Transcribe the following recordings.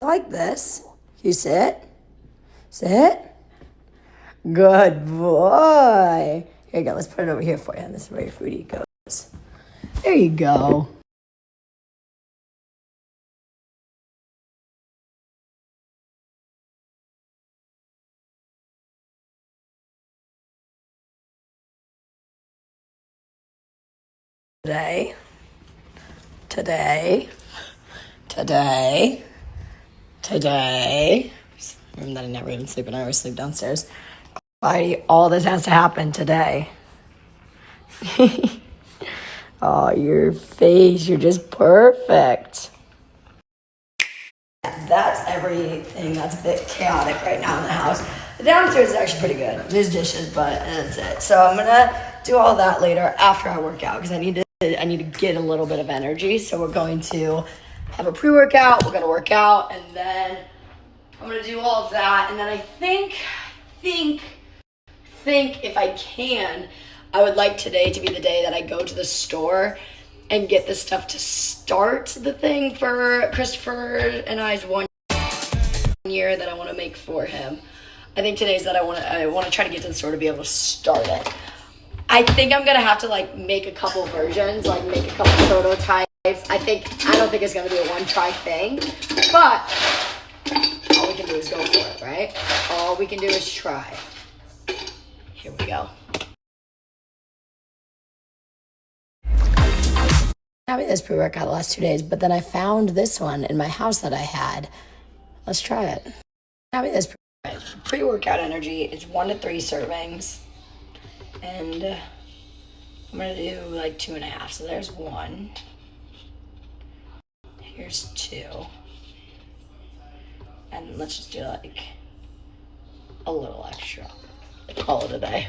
Like this. You sit. Sit. Good boy. Here you go. Let's put it over here for you. This is where your foodie goes. There you go. Today, today, today, today. Room that I never even sleep in. I always sleep downstairs. Why all this has to happen today? Oh, your face. You're just perfect. That's everything that's a bit chaotic right now in the house. The downstairs is actually pretty good. There's dishes, but that's it. So I'm gonna do all that later after I work out because I need to get a little bit of energy. So we're going to have a pre-workout. We're gonna work out, and then I'm gonna do all of that. And then I think if I can, I would like today to be the day that I go to the store and get the stuff to start the thing for Christopher and I's 1 year that I want to make for him. I think today's that I want to try to get to the store to be able to start it. I think I'm gonna have to like make a couple versions, like make a couple prototypes. I don't think it's gonna be a one-try thing, but all we can do is go for it, right? All we can do is try. Here we go. Having this pre-workout the last 2 days, but then I found this one in my house that I had. Let's try it. Having this pre-workout energy is 1 to 3 servings, and I'm gonna do like 2.5. So there's 1. Here's 2, and let's just do like a little extra. Call it a day.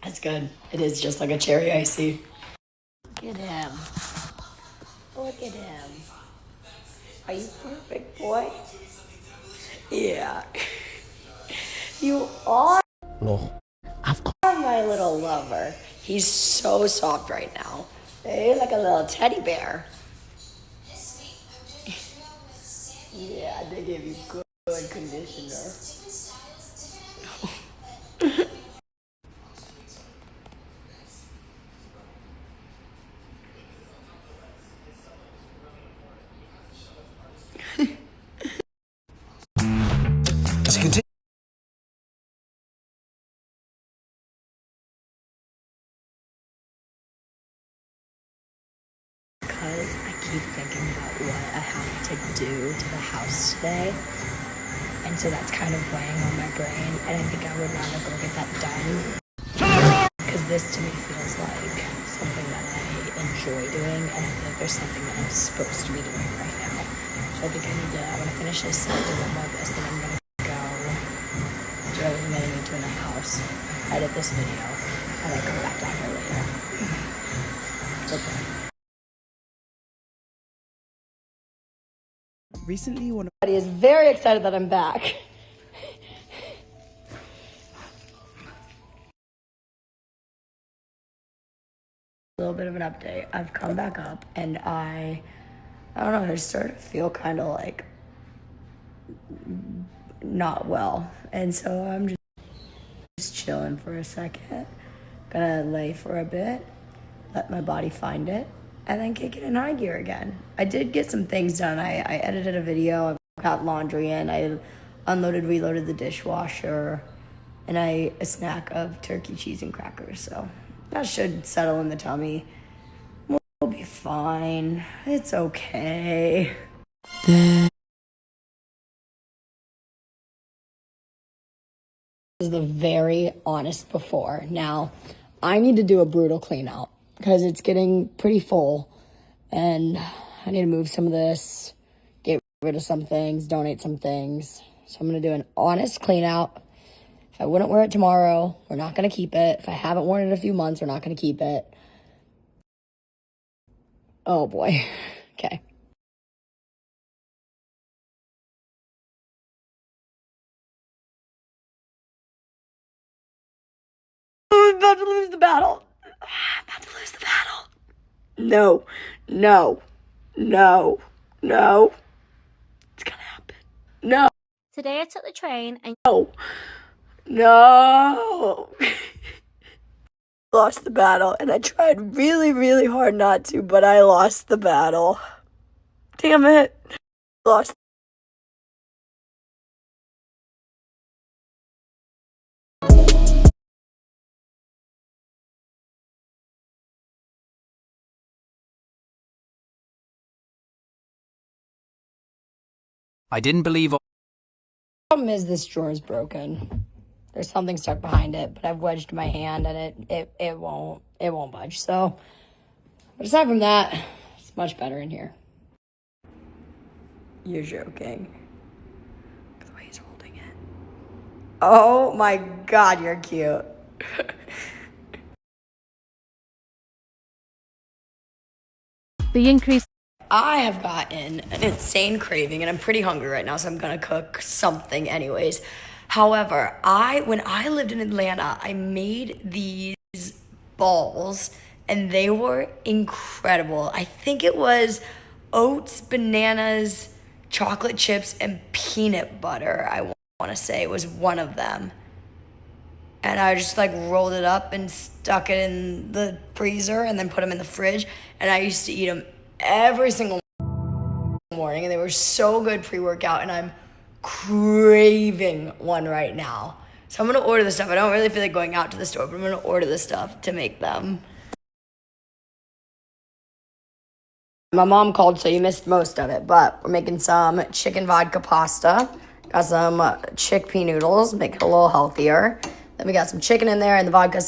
That's good. It is just like a cherry icy. Look at him. Look at him. Are you perfect, boy? Yeah. You are. No. My little lover. He's so soft right now. He's like a little teddy bear. Yeah, they gave you good conditioner. Because I keep thinking about what I have to do to the house today. And so that's kind of weighing on my brain. And I think I would rather go get that done. Because this to me feels like something that I enjoy doing. And I feel like there's something that I'm supposed to be doing right now. So I think I want to finish this up, do one more of this, then I'm going to go do everything that I need to in the house, edit this video, and then come back down here later. Okay. Recently, one of Everybody is very excited that I'm back. A little bit of an update. I've come back up and I don't know, I started to feel kind of like not well. And so I'm just chilling for a second. Gonna lay for a bit, let my body find it, and then kick it in high gear again. I did get some things done. I edited a video, I got laundry in, I unloaded, reloaded the dishwasher, and I ate a snack of turkey, cheese, and crackers. So that should settle in the tummy. We'll be fine. It's okay. This is the very honest before. Now, I need to do a brutal clean out because it's getting pretty full and I need to move some of this, get rid of some things, donate some things. So I'm going to do an honest clean out. If I wouldn't wear it tomorrow, we're not going to keep it. If I haven't worn it in a few months, we're not going to keep it. Oh boy. Okay. I'm about to lose the battle. I'm about to lose the battle. No, no, no, no. It's gonna happen. No. Today I took the train and No. Lost the battle, and I tried really, really hard not to, but I lost the battle. Damn it. Lost. I didn't believe. The problem is this drawer is broken. There's something stuck behind it, but I've wedged my hand and it won't budge. So, but aside from that, it's much better in here. You're joking. Look at the way he's holding it. Oh my God, you're cute. the increase. I have gotten an insane craving, and I'm pretty hungry right now, so I'm gonna cook something anyways. However, when I lived in Atlanta, I made these balls, and they were incredible. I think it was oats, bananas, chocolate chips, and peanut butter. I want to say it was one of them. And I just like rolled it up and stuck it in the freezer and then put them in the fridge. And I used to eat them every single morning, and they were so good pre-workout, and I'm craving one right now. So I'm gonna order this stuff. I don't really feel like going out to the store, but I'm gonna order this stuff to make them. My mom called, so you missed most of it, but we're making some chicken vodka pasta. Got some chickpea noodles, make it a little healthier. Then we got some chicken in there, and the vodka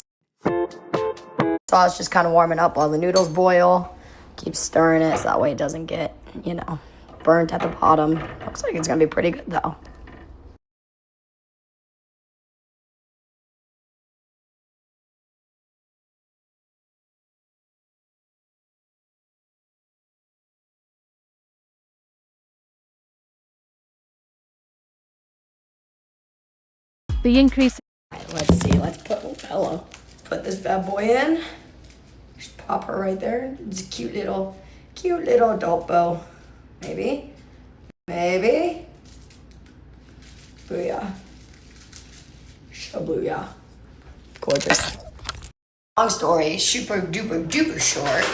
sauce just kind of warming up while the noodles boil. Keep stirring it so that way it doesn't get, burnt at the bottom. Looks like it's gonna be pretty good though. The increase. All right, let's see. Let's put this bad boy in. Just pop her right there. It's a cute little adult bow. Maybe. Booyah. Shabooyah. Gorgeous. Long story, super duper duper short.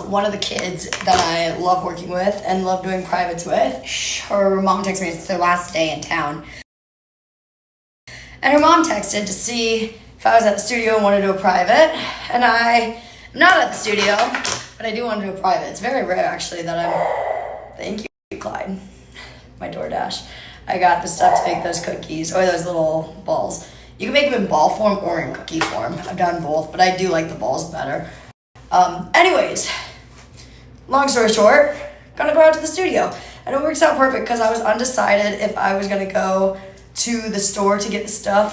One of the kids that I love working with and love doing privates with, her mom texted me, it's their last day in town. And her mom texted to see if I was at the studio and wanted to do a private. And I'm not at the studio, but I do want to do a private. It's very rare, actually, that I'm... Thank you, Clyde. My DoorDash. I got the stuff to make those cookies, or those little balls. You can make them in ball form or in cookie form. I've done both, but I do like the balls better. Anyways, long story short, gonna go out to the studio. And it works out perfect because I was undecided if I was gonna go to the store to get the stuff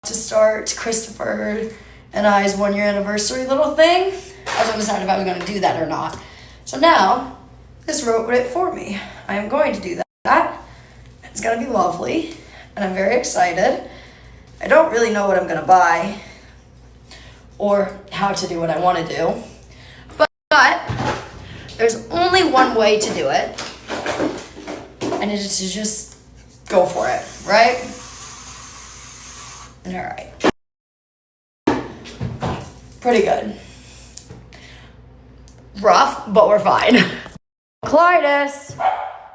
to start Christopher and I's 1 year anniversary little thing. I was undecided if I was going to do that or not. So now, this wrote it for me. I am going to do that. It's going to be lovely, and I'm very excited. I don't really know what I'm going to buy or how to do what I want to do, but there's only one way to do it, and it is to just go for it, right? All right. Pretty good. Rough, but we're fine. Clytus!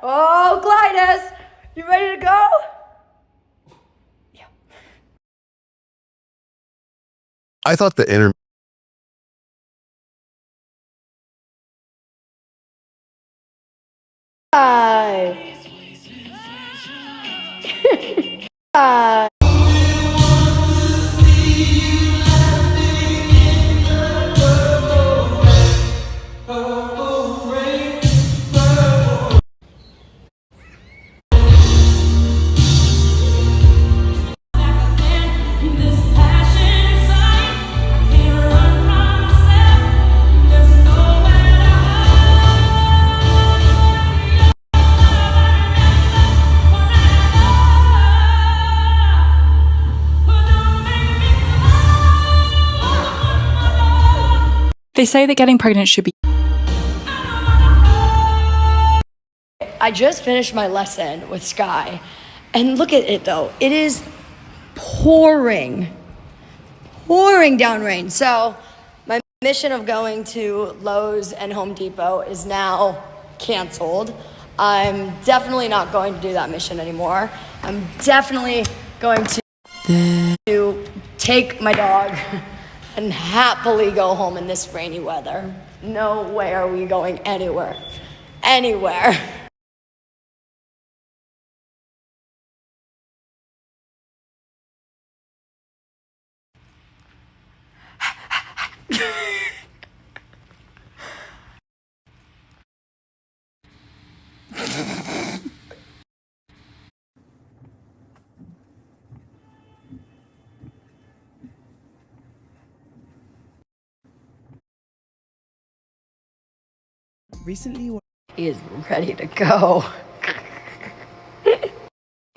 Oh, Clytus! You ready to go? Yeah. I thought the inner Hi. Hi. They say that getting pregnant should be. I just finished my lesson with Sky, and look at it though. It is pouring down rain. So my mission of going to Lowe's and Home Depot is now canceled. I'm definitely not going to do that mission anymore. I'm definitely going to take my dog and happily go home in this rainy weather. No way are we going anywhere. Anywhere. Recently, He is ready to go.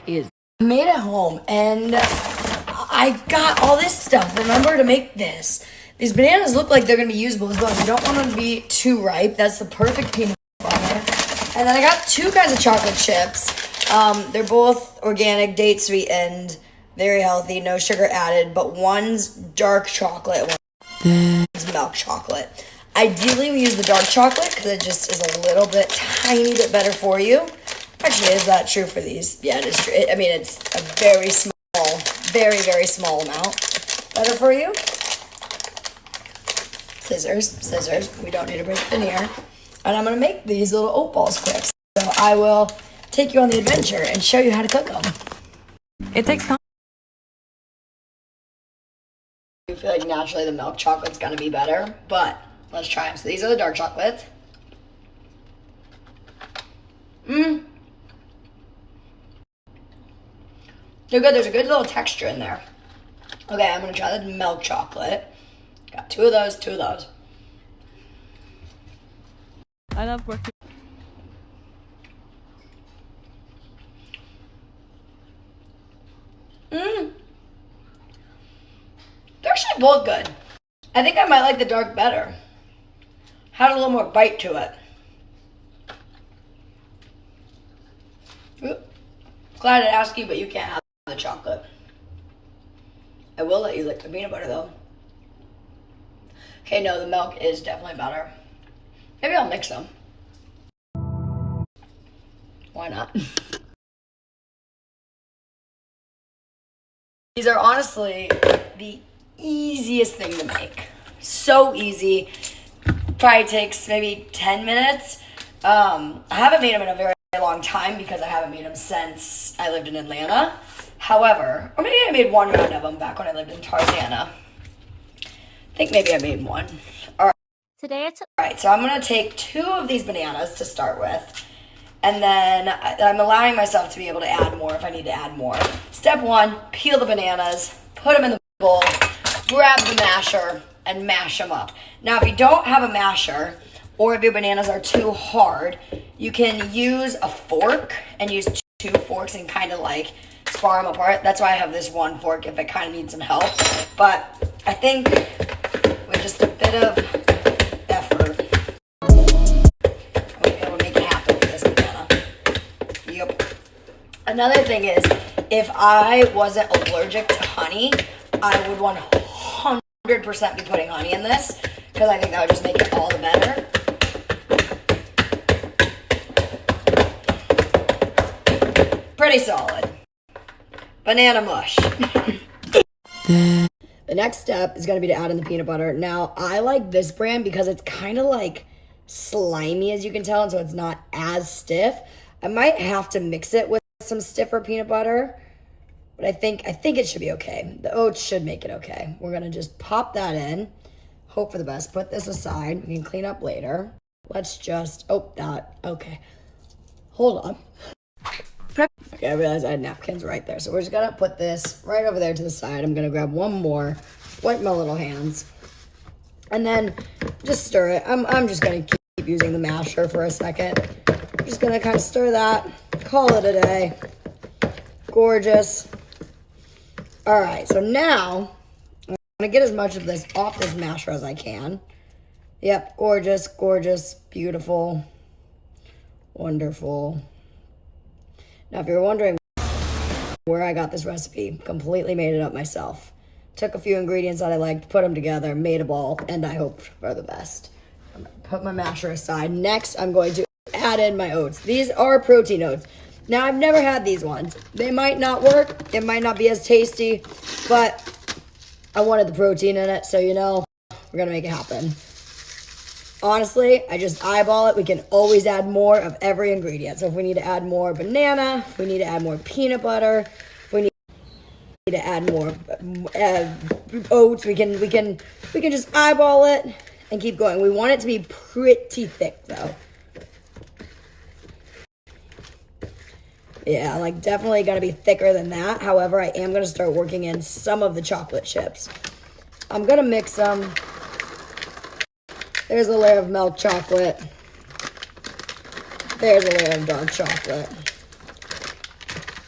He is made it home, and I got all this stuff. Remember to make this. These bananas look like they're gonna be usable as well. You don't want them to be too ripe. That's the perfect peanut butter. And then I got 2 kinds of chocolate chips. They're both organic, date sweetened, very healthy, no sugar added. But one's dark chocolate, one's milk chocolate. Ideally, we use the dark chocolate because it just is a little bit, tiny bit better for you. Actually, is that true for these? Yeah, it is true. I mean, it's a very small, very, very small amount better for you. Scissors. We don't need to break it in here. And I'm going to make these little oat balls quick. So I will take you on the adventure and show you how to cook them. It takes time. I feel like naturally the milk chocolate's going to be better, but let's try them. So these are the dark chocolates. They're good. There's a good little texture in there. Okay, I'm going to try the milk chocolate. Got 2 of those. I love working. They're actually both good. I think I might like the dark better. Had a little more bite to it. Oop. Glad I'd ask you, but you can't have the chocolate. I will let you lick the peanut butter though. Okay, no, the milk is definitely better. Maybe I'll mix them. Why not? These are honestly the easiest thing to make. So easy. Probably takes maybe 10 minutes. I haven't made them in a very long time because I haven't made them since I lived in Atlanta. However, or maybe I made 1 round of them back when I lived in Tarzana. I think maybe I made 1. Today I took Alright, so I'm going to take 2 of these bananas to start with. And then I'm allowing myself to be able to add more if I need to add more. Step 1, peel the bananas, put them in the bowl, grab the masher, and mash them up. Now, if you don't have a masher, or if your bananas are too hard, you can use a fork and use 2 forks and kind of like spar them apart. That's why I have this 1 fork if it kind of needs some help. But I think with just a bit of effort, we'll be able to make it happen with this banana. Yep. Another thing is, if I wasn't allergic to honey, I would 100% be putting honey in this because I think that would just make it all the better. Pretty solid. Banana mush. The next step is going to be to add in the peanut butter. Now, I like this brand because it's kind of like slimy, as you can tell, and so it's not as stiff. I might have to mix it with some stiffer peanut butter, but I think it should be okay. The oats should make it okay. We're going to just pop that in, hope for the best, put this aside. We can clean up later. Let's just, okay. Hold on. Okay, I realized I had napkins right there. So we're just gonna put this right over there to the side. I'm gonna grab 1 more, wipe my little hands, and then just stir it. I'm just gonna keep using the masher for a second. Just gonna kind of stir that, call it a day. Gorgeous. All right, so now I'm gonna get as much of this off this masher as I can. Yep, gorgeous, gorgeous, beautiful, wonderful. Now, if you're wondering where I got this recipe, completely made it up myself. Took a few ingredients that I liked, put them together, made a ball, and I hoped for the best. I'm gonna put my masher aside. Next, I'm going to add in my oats. These are protein oats. Now, I've never had these ones. They might not work. It might not be as tasty, but I wanted the protein in it, so you know, we're gonna make it happen. Honestly, I just eyeball it. We can always add more of every ingredient. So if we need to add more banana, if we need to add more peanut butter, if we need to add more oats, we can just eyeball it and keep going. We want it to be pretty thick though. Yeah, like definitely gotta be thicker than that. However, I am gonna start working in some of the chocolate chips. I'm gonna mix them. There's a layer of milk chocolate. There's a layer of dark chocolate.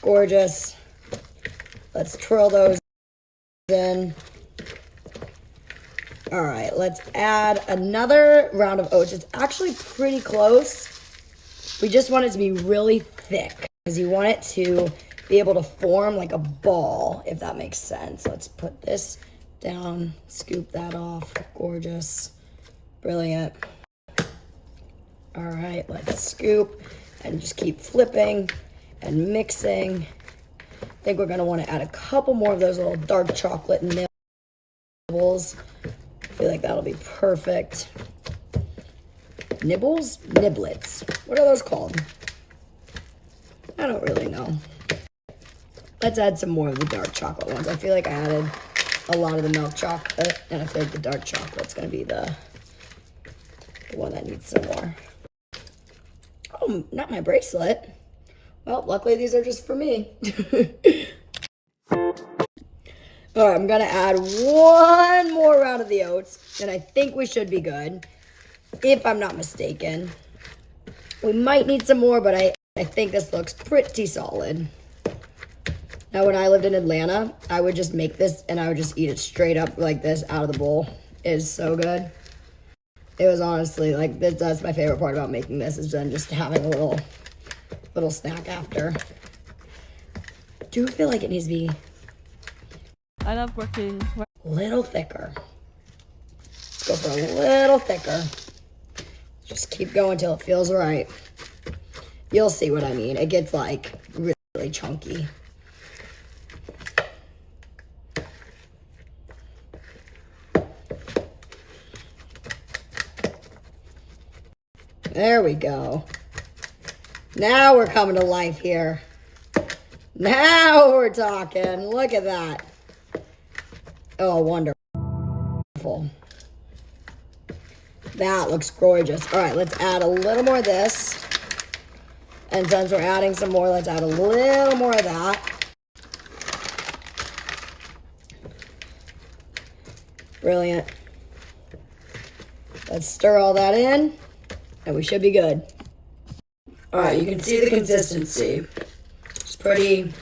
Gorgeous. Let's twirl those in. All right, let's add another round of oats. It's actually pretty close. We just want it to be really thick because you want it to be able to form like a ball, if that makes sense. Let's put this down, scoop that off. Gorgeous. Brilliant. All right, let's scoop and just keep flipping and mixing. I think we're gonna want to add a couple more of those little dark chocolate nibbles. I feel like that'll be perfect. Nibbles? Niblets. What are those called? I don't really know. Let's add some more of the dark chocolate ones. I feel like I added a lot of the milk chocolate, and I feel like the dark chocolate's gonna be the one that needs some more. Oh, not my bracelet. Well, luckily these are just for me. All right, I'm gonna add one more round of the oats, and I think we should be good, if I'm not mistaken. We might need some more, but I think this looks pretty solid. Now, when I lived in Atlanta, I would just make this, and I would just eat it straight up like this out of the bowl. It is so good. It was honestly, like, that's my favorite part about making this, is then just having a little snack after. I do feel like it needs to be I love working. a little thicker. Let's go for a little thicker. Just keep going till it feels right. You'll see what I mean. It gets, like, really chunky. There we go. Now we're coming to life here. Now we're talking. Look at that. Oh, wonderful. That looks gorgeous. All right, let's add a little more of this. And since we're adding some more, let's add a little more of that. Brilliant. Let's stir all that in. And we should be good. All right, you can see the consistency. It's pretty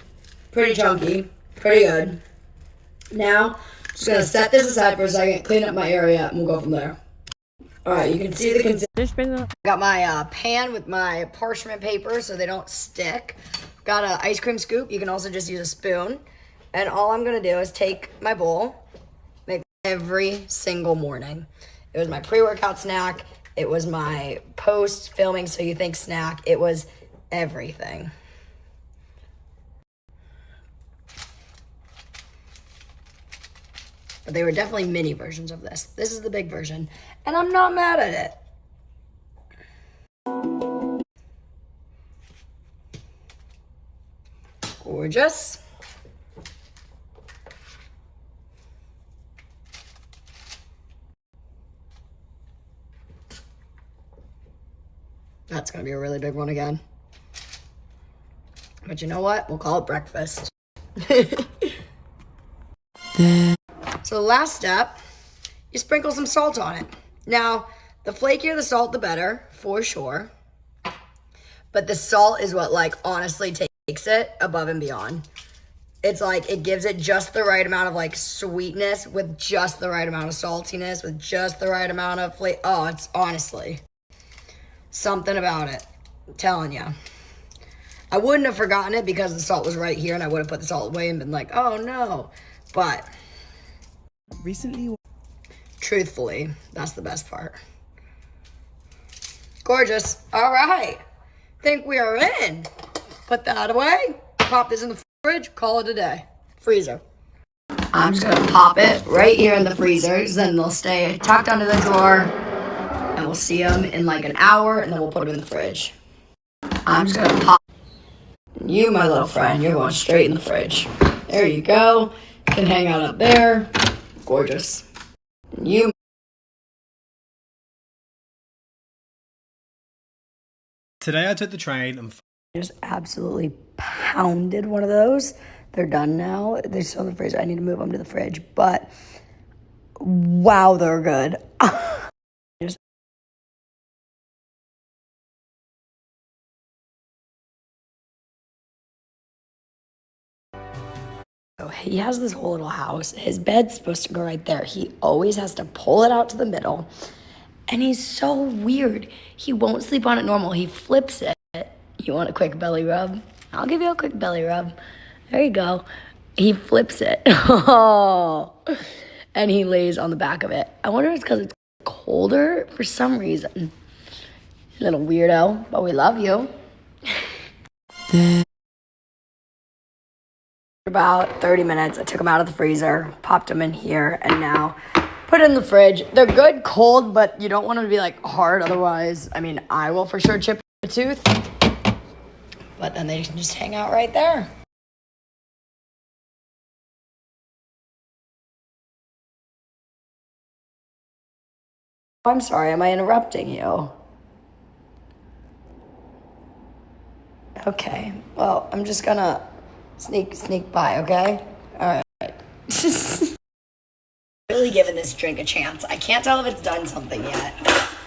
chunky, pretty good. Now, I'm just gonna set this aside for a second, clean up my area, and we'll go from there. All right, you can see the consistency. I got my pan with my parchment paper so they don't stick. Got an ice cream scoop. You can also just use a spoon. And all I'm gonna do is take my bowl, make every single morning. It was my pre-workout snack. It was my post-filming So You Think snack. It was everything. But they were definitely mini versions of this. This is the big version. And I'm not mad at it. Gorgeous. That's gonna be a really big one again. But you know what? We'll call it breakfast. So the last step, you sprinkle some salt on it. Now, the flakier the salt, the better, for sure. But the salt is what, like, honestly takes it above and beyond. It's like it gives it just the right amount of like sweetness with just the right amount of saltiness with just the right amount of flavor. Oh, it's honestly something about it. I'm telling you. I wouldn't have forgotten it because the salt was right here and I would have put the salt away and been like, oh no. But Recently, truthfully, that's the best part. Gorgeous. All right. Think we are in. Put that away. Pop this in the fridge. Call it a day. Freezer. I'm just going to pop it right here in the freezers. Then they'll stay tucked under the drawer. And we'll see them in like an hour. And then we'll put them in the fridge. I'm just going to pop. You, my little friend, you're going straight in the fridge. There you go. Can hang out up there. Gorgeous. You. Today I took the train and Just absolutely pounded one of those. They're done now. They're still in the freezer. I need to move them to the fridge. But wow, they're good. Just so he has this whole little house. His bed's supposed to go right there. He always has to pull it out to the middle. And he's so weird. He won't sleep on it normal. He flips it. You want a quick belly rub? I'll give you a quick belly rub. There you go. He flips it. Oh. And he lays on the back of it. I wonder if it's because it's colder for some reason. Little weirdo, but we love you. About 30 minutes, I took them out of the freezer, popped them in here, and now put it in the fridge. They're good cold, but you don't want them to be like hard. Otherwise, I mean, I will for sure chip a tooth. But then they can just hang out right there. I'm sorry, am I interrupting you? Okay, well, I'm just gonna sneak by, okay? All right. Really giving this drink a chance. I can't tell if it's done something yet.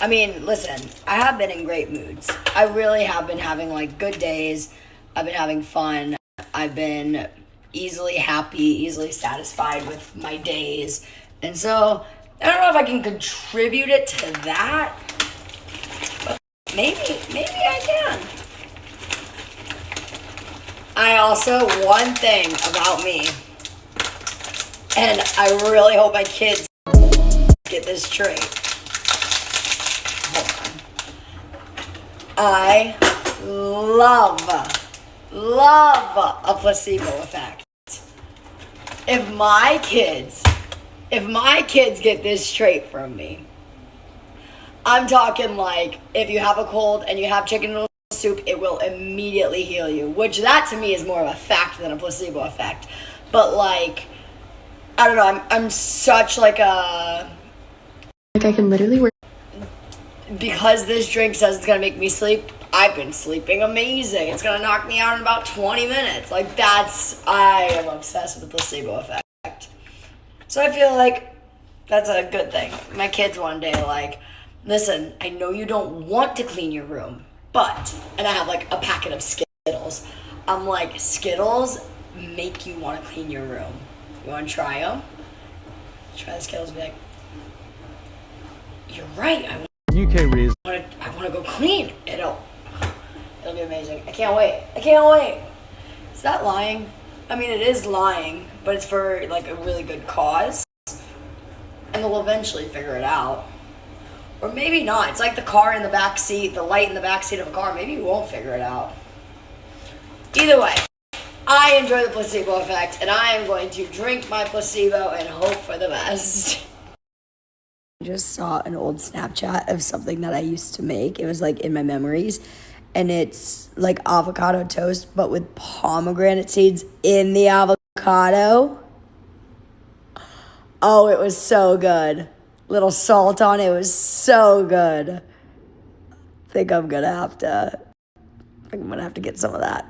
I mean, listen, I have been in great moods. I really have been having like good days. I've been having fun. I've been easily happy, easily satisfied with my days. And so I don't know if I can contribute it to that, but maybe I can. I also, one thing about me, and I really hope my kids get this straight. Hold on. I love a placebo effect. If my kids get this straight from me, I'm talking like if you have a cold and you have chicken noodle soup, it will immediately heal you, which that to me is more of a fact than a placebo effect. But like, I don't know, I'm such like a... Like I can literally work... Because this drink says it's gonna make me sleep, I've been sleeping amazing. It's gonna knock me out in about 20 minutes. Like I am obsessed with the placebo effect. So I feel like that's a good thing. My kids one day like, listen, I know you don't want to clean your room, but, and I have like a packet of Skittles. I'm like, Skittles make you want to clean your room. You want to try them? Try the Skittles and be like, you're right. I want to go clean. It'll be amazing. I can't wait. Is that lying? I mean, it is lying, but it's for like a really good cause. And they'll eventually figure it out. Or maybe not. It's like the car in the back seat, the light in the back seat of a car. Maybe you won't figure it out. Either way, I enjoy the placebo effect, and I am going to drink my placebo and hope for the best. I just saw an old Snapchat of something that I used to make. It was like in my memories, and it's like avocado toast, but with pomegranate seeds in the avocado. Oh, it was so good. Little salt on it. It was so good. I think I'm gonna have to get some of that.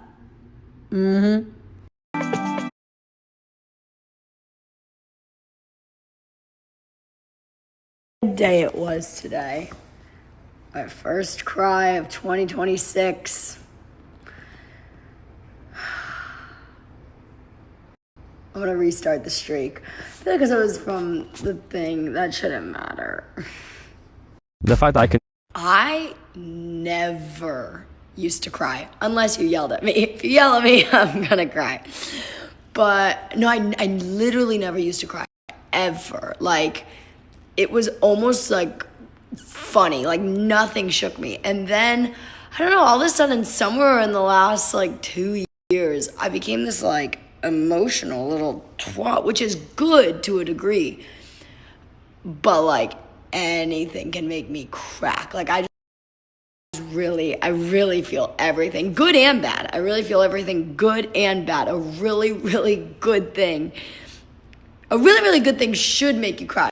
What day it was today. My first cry of 2026. I'm gonna restart the streak. I feel like because it was from the thing, that shouldn't matter. The fact that I can I never used to cry unless you yelled at me. If you yell at me, I'm gonna cry. But no, I literally never used to cry ever. Like, it was almost like funny, like nothing shook me. And then, I don't know, all of a sudden, somewhere in the last like 2 years, I became this like emotional little twat, which is good to a degree. But like, anything can make me crack. Like, I really feel everything, good and bad. I really feel everything good and bad. A really, really good thing. A really, really good thing should make you cry.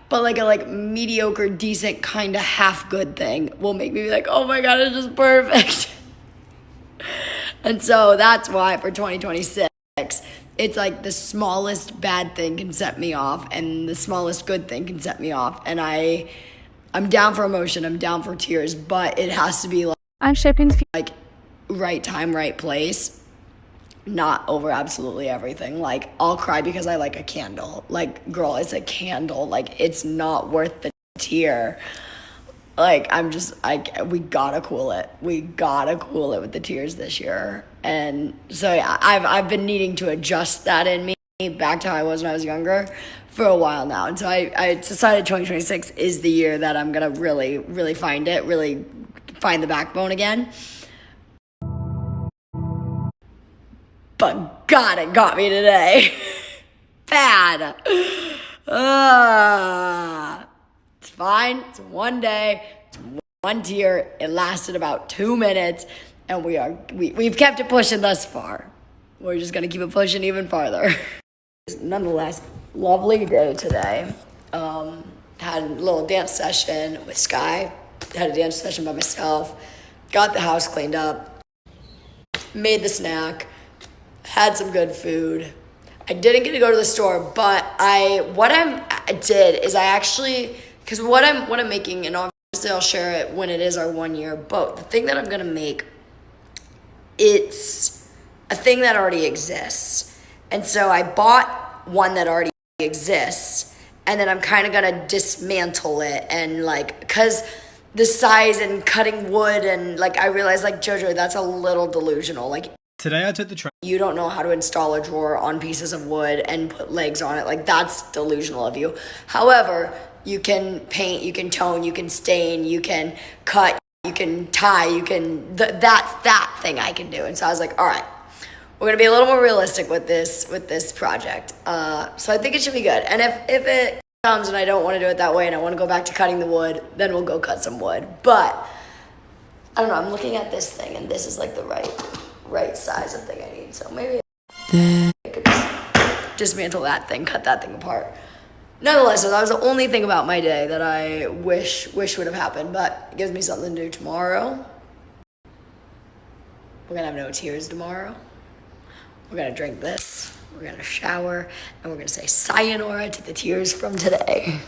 But like a mediocre, decent, kind of half good thing will make me be like, oh my God, it's just perfect. And so that's why for 2026, it's like the smallest bad thing can set me off and the smallest good thing can set me off. And I'm down for emotion, I'm down for tears, but it has to be like right time, right place. Not over absolutely everything. Like, I'll cry because I like a candle. Like, girl, it's a candle. Like, it's not worth the tear. Like, we gotta cool it. We gotta cool it with the tears this year. And so yeah, I've been needing to adjust that in me back to how I was when I was younger for a while now. And so I decided 2026 is the year that I'm gonna really, really find the backbone again. But God, it got me today. Bad. It's fine. It's one day. It's one tear. It lasted about 2 minutes. And we've kept it pushing thus far. We're just going to keep it pushing even farther. Nonetheless, lovely day today. Had a little dance session with Sky. Had a dance session by myself. Got the house cleaned up. Made the snack. Had some good food. I didn't get to go to the store, but what I did is I actually, because what I'm making, and obviously I'll share it when it is our 1 year, but the thing that I'm gonna make, it's a thing that already exists. And so I bought one that already exists, and then I'm kind of gonna dismantle it, and like, because the size and cutting wood, and like, I realized like, Jojo, that's a little delusional. Like, Today I took the train. You don't know how to install a drawer on pieces of wood and put legs on it. Like, that's delusional of you. However, you can paint, you can tone, you can stain, you can cut, you can tie, you can, that thing I can do. And so I was like, all right, we're going to be a little more realistic with this project. So I think it should be good. And if it comes and I don't want to do it that way and I want to go back to cutting the wood, then we'll go cut some wood. But I don't know, I'm looking at this thing and this is like the right size of thing I need. So maybe I could just dismantle that thing, cut that thing apart. Nonetheless, that was the only thing about my day that I wish would have happened, but it gives me something to do tomorrow. We're gonna have no tears tomorrow. We're gonna drink this, we're gonna shower, and we're gonna say sayonara to the tears from today.